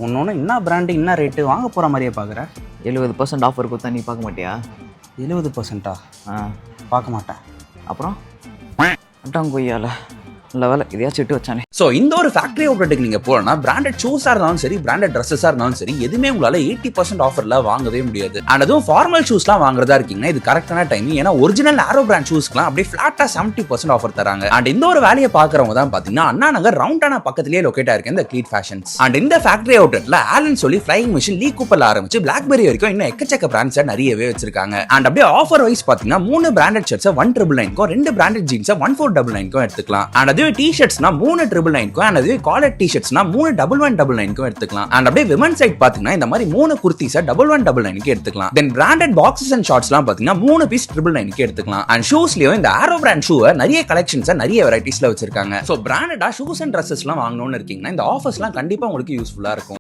ஒன்று என்ன பிராண்டு என்ன ரேட்டு வாங்க போகிற மாதிரியே பார்க்குற. 70% ஆஃபர் கொடுத்தா நீ பார்க்க மாட்டியா? 70%? பார்க்க மாட்டேன். அப்புறம் அட்டாங்க கொய்யால நல்ல வேலை இதையாச்சும் விட்டு வச்சானே. ஸோ இந்த ஒரு ஃபேக்டரி அவுட்லெட்டுக்கு நீங்கள் போனா பிராண்டட் ஷூஸாக இருந்தாலும் சரி, பிராண்டட் ட்ரெஸ்ஸஸாக இருந்தாலும் சரி, எதுவுமே உங்களால் 80% ஆஃபரில் வாங்கவே முடியாது. அண்ட் அதுவும் ஃபார்மல் ஷூஸ்லாம் வாங்குறதா இருக்கீங்கன்னா இது கரெக்டான டைம். ஏன்னா ஒரிஜினல் ஆரோ பிராண்ட் ஷூஸ்க்குலாம் அப்படியே ஃபிளாட்டாக 70% ஆஃபர் தராங்க. அண்ட் இந்த ஒரு வேலையை பார்க்குறவங்க தான் பார்த்தீங்கன்னா அண்ணா நகர் ரவுண்டானா பக்கத்திலேயே லொக்கேட் ஆயிருக்கு இந்த க்ளீட் ஃபேஷன்ஸ். அண்ட் இந்த ஃபேக்டரி அவுட்லெட்ல ஆலன் சொல்லி ஃப்ளைங் மிஷின், லீ கூப்பர்ல ஆரம்பிச்சு பிளாக்பெரி வரைக்கும் இன்னும் எக்கச்சக்க பிராண்ட்ஸை நிறையவே வச்சிருக்காங்க. அண்ட் அப்படியே ஆஃபர் வைஸ் பார்த்தீங்கன்னா 3 பிராண்டட் ஷர்ட்ஸை 1,999க்கும் 2 பிராண்டட் ஜீன்ஸை 1,499க்கும் எடுத்துக்கலாம். அண்ட் அதுவே டி ஷர்ட்ஸ்னா 3,999க்கும், அண்ட் அதுவே காலர் டி ஷர்ட்ஸ்னா 3,199க்கும் எடுத்துக்கலாம். அண்ட் அப்படியே விமன் சைட் பாத்தீங்கன்னா இந்த மாதிரி 3 குர்த்திஸை 1,199க்கு எடுத்துக்கலாம். தென் பிராண்டட் பாக்ஸஸ் அண்ட் ஷார்ட்ஸ்லாம் பாத்தீங்கன்னா 3 பீஸ் 999க்கு எடுத்துக்கலாம். அண்ட் ஷூஸ்லயும் இந்த ஆரோ பிராண்ட் ஷூவை நிறைய கலெக்ஷன்ஸை நிறைய வெரைட்டிஸ்ல வச்சிருக்காங்க. ஸோ பிராண்டடா ஷூஸ் அண்ட் ட்ரெஸ்ஸஸ்லாம் வாங்கணும்னு இருக்கீங்கன்னா இந்த ஆஃபர்ஸ்லாம் கண்டிப்பா உங்களுக்கு யூஸ்ஃபுல்லா இருக்கும்.